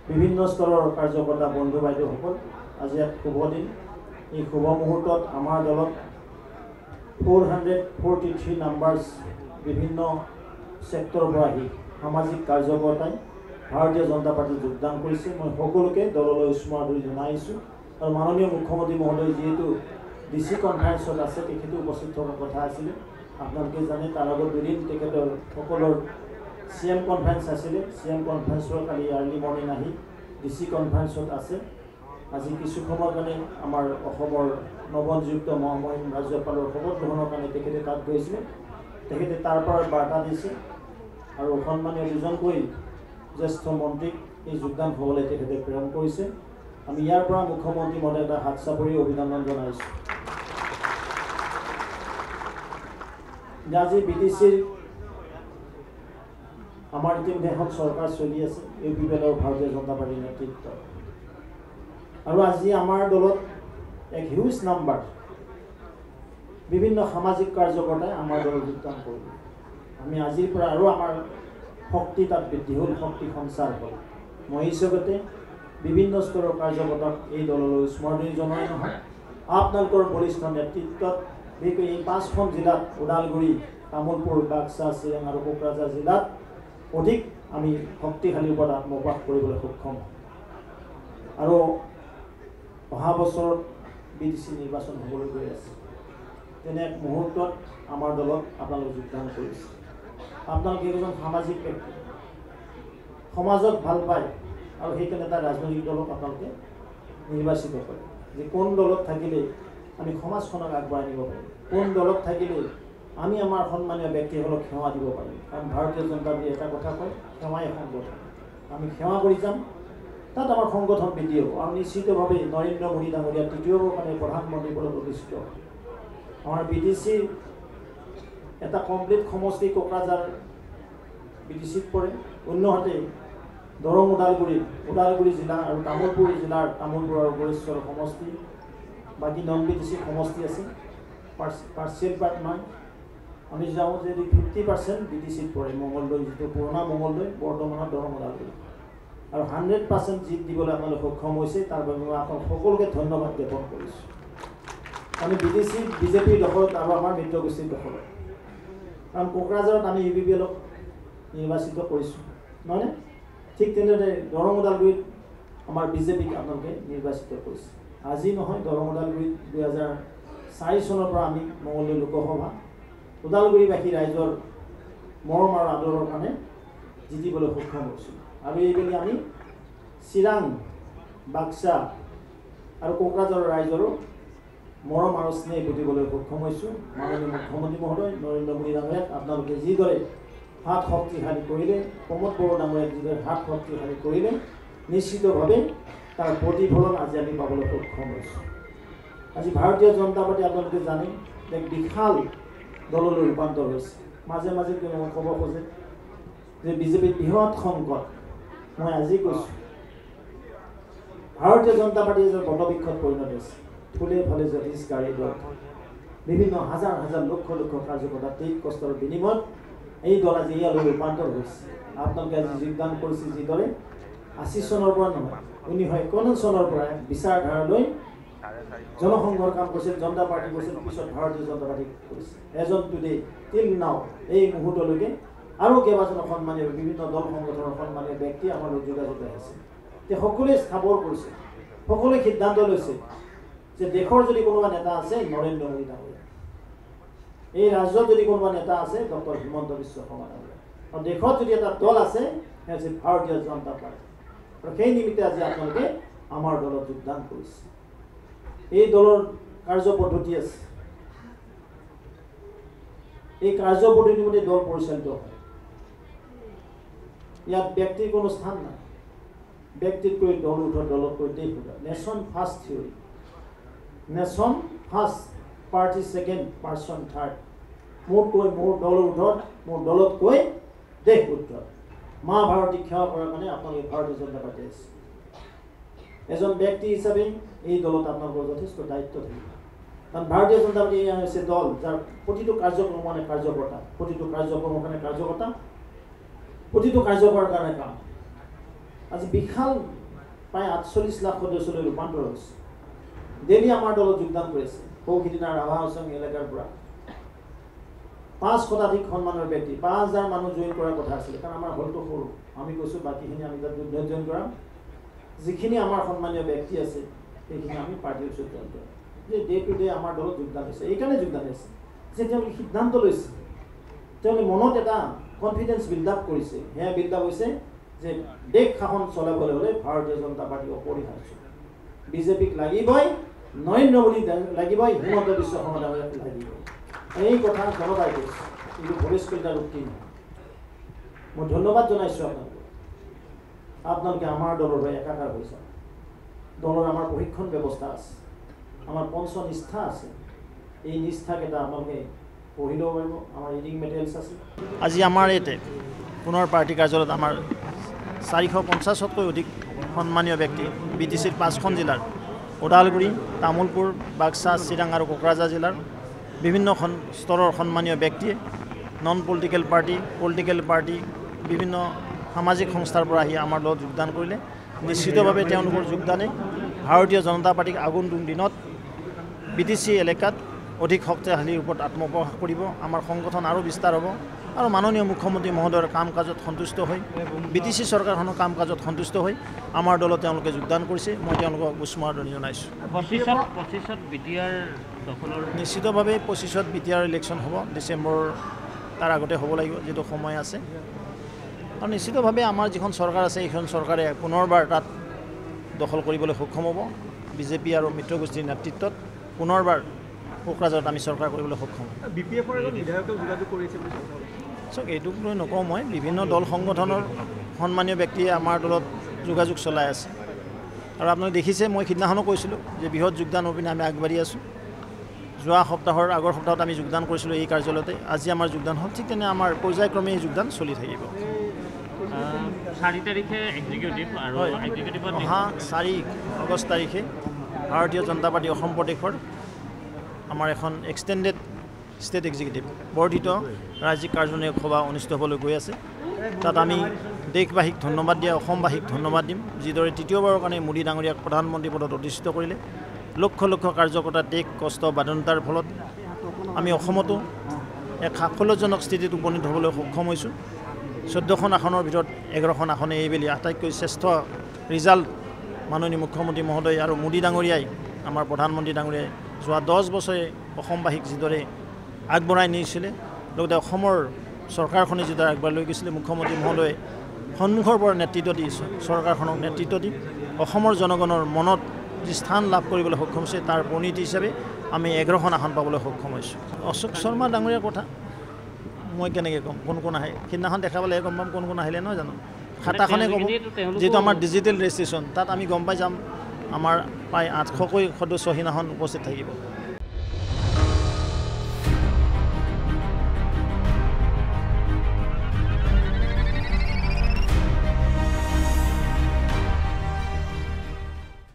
বিভিন্ন স্তৰৰ কাৰ্যকৰ্তা বন্ধু বাইদেউসকল, আজি এক শুভ দিন। এই শুভ মুহূৰ্তত আমাৰ দলত 443 নাম্বাৰ্ছ বিভিন্ন ছেক্টৰৰ পৰা আহি সামাজিক কাৰ্যকৰ্তাই ভাৰতীয় জনতা পাৰ্টীত যোগদান কৰিছে। মই সকলোকে দললৈ উষ্মাদৰি জনাইছোঁ। আৰু মাননীয় মুখ্যমন্ত্ৰী মহোদয় যিহেতু DC কনফাৰেন্সত আছে, তেখেতে উপস্থিত থকাৰ কথা আছিলে। আপোনালোকে জানে তাৰ আগত দুদিন তেখেতৰ সকলৰ CM কনফাৰেন্স আছিলে। CM কনফাৰেন্সৰ কালি আৰ্লি মৰ্ণিং আহি DC কনফাৰেন্সত আছে। আজি কিছু সময়ৰ কাৰণে আমাৰ অসমৰ নৱনিযুক্ত মহামহিম ৰাজ্যপালৰ শপত গ্ৰহণৰ কাৰণে তেখেতে তাত গৈছিলে। তেখেতে তাৰ পৰা বাৰ্তা দিছে আৰু সন্মানীয় দুজনকৈ জ্যেষ্ঠ মন্ত্ৰীক এই যোগদান হ'বলৈ তেখেতে প্ৰেৰণ কৰিছে। আমি ইয়াৰ পৰা মুখ্যমন্ত্ৰী মহোদয় এটা হাত চাপৰি অভিনন্দন জনাইছোঁ। আজি BTCৰ আমাৰ ইতিমধ্যে এখন চৰকাৰ চলি আছে, UPPL আৰু ভাৰতীয় জনতা পাৰ্টীৰ নেতৃত্বত। আৰু আজি আমাৰ দলত এক হিউজ নাম্বাৰ বিভিন্ন সামাজিক কাৰ্যকৰ্তাই আমাৰ দলত যোগদান কৰিব। আমি আজিৰ পৰা আৰু আমাৰ শক্তি তাত বৃদ্ধি হ'ল, শক্তি সঞ্চাৰ হ'ল। মই এই হিচাপতে বিভিন্ন স্তৰৰ কাৰ্যকৰ্তাক এই দললৈ স্মৰণীয় জনাই নহয়, আপোনালোকৰ বলিষ্ঠ নেতৃত্বত বিশেষকৈ এই 5খন জিলাত ওদালগুৰি, তামোলপুৰ, বাক্সা, চিৰাং আৰু কোকৰাঝাৰ জিলাত অধিক আমি শক্তিশালী ওপৰত আত্মপ্ৰকাশ কৰিবলৈ সক্ষম হ'ম। আৰু অহা বছৰত BTC নিৰ্বাচন হ'বলৈ গৈ আছে। তেনে এক মুহূৰ্তত আমাৰ দলত আপোনালোক যোগদান কৰিছে। আপোনালোক এজন সামাজিক ব্যক্তি, সমাজক ভাল পায় আৰু সেইকাৰণে এটা ৰাজনৈতিক দলক আপোনালোকে নিৰ্বাচিত কৰে যে কোন দলত থাকিলে আমি সমাজখনক আগবঢ়াই নিব পাৰিম, কোন দলত থাকিলে আমি আমাৰ সন্মানীয় ব্যক্তিসকলক সেৱা দিব পাৰিম। কাৰণ ভাৰতীয় জনতা পাৰ্টীয়ে এটা কথা কয়, সেৱাই সংগঠন। আমি সেৱা কৰি যাম, তাত আমাৰ সংগঠন বৃদ্ধি হ'ব। আৰু নিশ্চিতভাৱে নৰেন্দ্ৰ মোদী ডাঙৰীয়া তৃতীয়বাৰৰ কাৰণে প্ৰধানমন্ত্ৰী পদত অধিষ্ঠিত হ'ব। আমাৰ BTCৰ এটা কমপ্লিট সমষ্টি কোকৰাঝাৰ BTCত পৰে। অন্যহাতে দৰং ওদালগুৰি জিলা আৰু তামোলপুৰ জিলাৰ তামোলপুৰ আৰু গড়েশ্বৰ সমষ্টি, বাকী নন BTC সমষ্টি আছে। পাৰ্চিয়েল পাৰ্ট নাই। আমি যাওঁ যে 50% BTCত পৰে। মঙলদৈ যিটো পুৰণা মঙলদৈ, বৰ্তমানৰ দৰং ওদালগুৰি। আৰু 100% জিত দিবলৈ আপোনালোক সক্ষম হৈছে। তাৰ বাবে মই আপোনালোক সকলোকে ধন্যবাদ জ্ঞাপন কৰিছোঁ। আমি BTC BJPৰ দখলত আৰু আমাৰ মিত্ৰগোষ্ঠীৰ দখলত। কাৰণ কোকৰাঝাৰত আমি UPPLক নিৰ্বাচিত কৰিছোঁ, নহয়নে? ঠিক তেনেদৰে দৰং ওদালগুৰিত আমাৰ BJPক আপোনালোকে নিৰ্বাচিত কৰিছে। আজি নহয়, দৰং ওদালগুৰিত 2004 চনৰ পৰা আমি মঙলদৈ লোকসভা ওদালগুৰিবাসী ৰাইজৰ মৰম আৰু আদৰৰ কাৰণে জিতিবলৈ সক্ষম হৈছোঁ। আৰু এইবেলি আমি চিৰাং, বাক্সা আৰু কোকৰাঝাৰৰ ৰাইজৰো মৰম আৰু স্নেহ বুজিবলৈ সক্ষম হৈছোঁ। মাননীয় মুখ্যমন্ত্ৰী মহোদয় নৰেন্দ্ৰ মোদী ডাঙৰীয়াক আপোনালোকে যিদৰে হাত শক্তিশালী কৰিলে, প্ৰমোদ বড়ো ডাঙৰীয়াক যিদৰে হাত শক্তিশালী কৰিলে, নিশ্চিতভাৱে তাৰ প্ৰতিফলন আজি আমি পাবলৈ সক্ষম হৈছোঁ। আজি ভাৰতীয় জনতা পাৰ্টী আপোনালোকে জানে এক বিশাল দললৈ ৰূপান্তৰ হৈছে। মাজে মাজে কোনোবাই ক'ব খোজে যে BJPৰ বৃহৎ সংকট। মই আজি কৈছোঁ, ভাৰতীয় জনতা পাৰ্টী এজন বটবৃক্ষত পৰিণত হৈছে। ফুলে ফালে যথেষ্ট গাড়ী দল, বিভিন্ন হাজাৰ হাজাৰ লক্ষ লক্ষ কাৰ্যকৰ্তা তীক কষ্টৰ বিনিময়ত এই দল আজি ইয়ালৈ ৰূপান্তৰ হৈছে। আপোনালোকে আজি যোগদান কৰিছে যিদৰে 80 চনৰ পৰা নহয়, 1951 চনৰ পৰা বিচাৰধাৰালৈ জনসংঘৰ কাম কৰিছিল, জনতা পাৰ্টি কৰিছিল, পিছত ভাৰতীয় জনতা পাৰ্টি কৰিছে। এজন টুডে টিল নাও, এই মুহূৰ্তলৈকে আৰু কেইবাজনো সন্মানীয় বিভিন্ন দল সংগঠনৰ সন্মানীয় ব্যক্তি আমাৰ লগত যোগাযোগ আছে। তেওঁ সকলোৱে স্থাপন কৰিছে, সকলোৱে সিদ্ধান্ত লৈছে যে দেশৰ যদি কোনোবা নেতা আছে নৰেন্দ্ৰ মোদী ডাঙৰীয়া, এই ৰাজ্যত যদি কোনোবা নেতা আছে ডক্টৰ হিমন্ত বিশ্ব শৰ্মা ডাঙৰীয়া, আৰু দেশত যদি এটা দল আছে সেই হৈছে ভাৰতীয় জনতা পাৰ্টি। আৰু সেই নিমিত্তে আজি আপোনালোকে আমাৰ দলত যোগদান কৰিছে। এই দলৰ কাৰ্যপদ্ধতি আছে, এই কাৰ্যপদ্ধতিৰ মতে দল পৰিচালিত হয়। ইয়াত ব্যক্তিৰ কোনো স্থান নাই। ব্যক্তিতকৈ দল উঠৰ, দলতকৈ দেশ উঠৰ। Nation first theory, nation first, party second, person third. মোৰতকৈ মোৰ দলৰ উঠৰ, মোৰ দলতকৈ দেশ উঠৰ। মা ভাৰতীক সেৱা কৰাৰ কাৰণে আপোনালোকে ভাৰতীয় জনতা পাৰ্টি আছে। এজন ব্যক্তি হিচাপে এই দলত আপোনালোকৰ যথেষ্ট দায়িত্ব থাকিব। কাৰণ ভাৰতীয় জনতা পাৰ্টি এয়া হৈছে দল যাৰ প্ৰতিটো কাৰ্যক্ৰম মানে কাৰ্যকৰ্তা, প্ৰতিটো কাৰ্যক্ৰমৰ কাৰণে কাৰ্যকৰ্তা, প্ৰতিটো কাৰ্যকৰৰ কাৰণে কাম। আজি বিশাল প্ৰায় 48 লাখ সদস্যলৈ ৰূপান্তৰ হৈছে ডেইলি আমাৰ দলত যোগদান কৰিছে সৌখিদিনা ৰাভা হাউচং এলেকাৰ পৰা 5 শতাধিক সন্মানৰ ব্যক্তি 5000 মানুহ জইন কৰাৰ কথা আছিল কাৰণ আমাৰ হলটো সৰু আমি কৈছোঁ বাকীখিনি আমি তাত জইন কৰাম যিখিনি আমাৰ সন্মানীয় ব্যক্তি আছে সেইখিনি আমি পাৰ্টিৰ ওচৰত জইন কৰাম যে ডে টু ডে আমাৰ দলত যোগদান হৈছে এইকাৰণে যোগদান হৈছে যে তেওঁলোকে সিদ্ধান্ত লৈছে তেওঁলোকে মনত এটা কনফিডেন্স বিল্ড আপ কৰিছে সেয়া বিল্ড আপ হৈছে যে দেশ শাসন চলাবলৈ হ'লে ভাৰতীয় জনতা পাৰ্টি অপৰিহাৰ্য বিজেপিক লাগিবই নৰেন্দ্ৰ মোদী লাগিবই হিমন্ত বিশ্ব শৰ্মা ডাঙৰীয়াক লাগিবই এই কথা জনতাই কৈছে কিন্তু ভৱেশ কলিতাৰ উক্তি নহয় মই ধন্যবাদ জনাইছোঁ আপোনালোকে আমাৰ দলৰ হৈ একাকাৰ হৈছে দলৰ আমাৰ প্ৰশিক্ষণ ব্যৱস্থা আছে আমাৰ পঞ্চ নিষ্ঠা আছে এই নিষ্ঠাকেইটা আপোনালোকে পঢ়ি ল'ব পাৰিব আমাৰ ৰিডিং মেটেৰিয়েলছ আছে আজি আমাৰ ইয়াতে পুনৰ পাৰ্টি কাৰ্যালয়ত আমাৰ 450তকৈ অধিক সন্মানীয় ব্যক্তি BTCৰ 5খন জিলাৰ ওদালগুৰি তামুলপুৰ বাক্সা চিৰাং আৰু কোকৰাঝাৰ জিলাৰ বিভিন্ন স্তৰৰ সন্মানীয় ব্যক্তিয়ে নন পলিটিকেল পাৰ্টি বিভিন্ন সামাজিক সংস্থাৰ পৰা আহি আমাৰ দলত যোগদান কৰিলে নিশ্চিতভাৱে তেওঁলোকৰ যোগদানে ভাৰতীয় জনতা পাৰ্টিক আগন্তুক দিনত BTC এলেকাত অধিক শক্তিশালী ৰূপত আত্মপ্ৰকাশ কৰিব আমাৰ সংগঠন আৰু বিস্তাৰ হ'ব আৰু মাননীয় মুখ্যমন্ত্ৰী মহোদয়ৰ কাম কাজত সন্তুষ্ট হৈ BTC চৰকাৰখনৰ কাম কাজত সন্তুষ্ট হৈ আমাৰ দলত তেওঁলোকে যোগদান কৰিছে মই তেওঁলোকক উষ্ম আদৰণি জনাইছোঁ 25ত BTR দখলৰ নিশ্চিতভাৱে 25ত BTR ইলেকশ্যন হ'ব ডিচেম্বৰ তাৰ আগতে হ'ব লাগিব যেটো সময় আছে আৰু নিশ্চিতভাৱে আমাৰ যিখন চৰকাৰ আছে এইখন চৰকাৰে পুনৰবাৰ তাত দখল কৰিবলৈ সক্ষম হ'ব বিজেপি আৰু মিত্ৰগোষ্ঠীৰ নেতৃত্বত পুনৰবাৰ কোকৰাঝাৰত আমি চৰকাৰ কৰিবলৈ সক্ষম BPFৰ এজন বিধায়কক যোগাযোগ কৰিছে বুলি চাওক এইটোক লৈ নকওঁ মই বিভিন্ন দল সংগঠনৰ সন্মানীয় ব্যক্তিয়ে আমাৰ দলত যোগাযোগ চলাই আছে আৰু আপোনালোকে দেখিছে মই সিদিনাখনো কৈছিলোঁ যে বৃহৎ যোগদান অভিযান আমি আগবাঢ়ি আছোঁ যোৱা সপ্তাহৰ আগৰ সপ্তাহত আমি যোগদান কৰিছিলোঁ এই কাৰ্যালয়তে আজি আমাৰ যোগদান হ'ল ঠিক তেনে আমাৰ পৰ্যায়ক্ৰমে এই যোগদান চলি থাকিব 4 তাৰিখে এক্সিকিউটিভ আৰু এক্সিকিউটিভত 4 আগষ্ট তাৰিখে ভাৰতীয় জনতা পাৰ্টি অসম প্ৰদেশৰ আমাৰ এখন এক্সটেণ্ডেড ষ্টেট এক্সিকিউটিভ বৰ্ধিত ৰাজ্যিক কাৰ্যনিৰ্বাহক সভা অনুষ্ঠিত হ'বলৈ গৈ আছে তাত আমি দেশবাসীক ধন্যবাদ দিয়া অসমবাসীক ধন্যবাদ দিম যিদৰে তৃতীয়বাৰৰ কাৰণে মোদী ডাঙৰীয়াক প্ৰধানমন্ত্ৰী পদত অধিষ্ঠিত কৰিলে লক্ষ লক্ষ কাৰ্যকৰ্তা ত্যাগ কষ্ট বাধ্যতাৰ ফলত আমি অসমতো এক সাফল্যজনক স্থিতিত উপনীত হ'বলৈ সক্ষম হৈছোঁ 14খন আসনৰ ভিতৰত 11খন আসনে এইবেলি আটাইতকৈ শ্ৰেষ্ঠ ৰিজাল্ট মাননীয় মুখ্যমন্ত্ৰী মহোদয় আৰু মোদী ডাঙৰীয়াই আমাৰ প্ৰধানমন্ত্ৰী ডাঙৰীয়াই যোৱা 10 বছৰে অসমবাসীক যিদৰে আগবঢ়াই নিছিলে লগতে অসমৰ চৰকাৰখনে যিদৰে আগবঢ়াই লৈ গৈছিলে মুখ্যমন্ত্ৰী মহোদয়ে সন্মুখৰ পৰা নেতৃত্ব দি চৰকাৰখনক নেতৃত্ব দি অসমৰ জনগণৰ মনত যি স্থান লাভ কৰিবলৈ সক্ষম হৈছে তাৰ পৰিণতি হিচাপে আমি 11খন আসন পাবলৈ সক্ষম হৈছোঁ অশোক শৰ্মা ডাঙৰীয়াৰ কথা মই কেনেকৈ ক'ম কোন আহে সিদিনাখন দেখা পালে গম পাম কোন আহিলে নহয় জানো খাতাখনে ক'ব যিটো আমাৰ ডিজিটেল ৰেজিষ্ট্ৰেশ্যন তাত আমি গম পাই যাম আমাৰ প্ৰায় 800কৈ সদস্য সিদিনাখন উপস্থিত থাকিব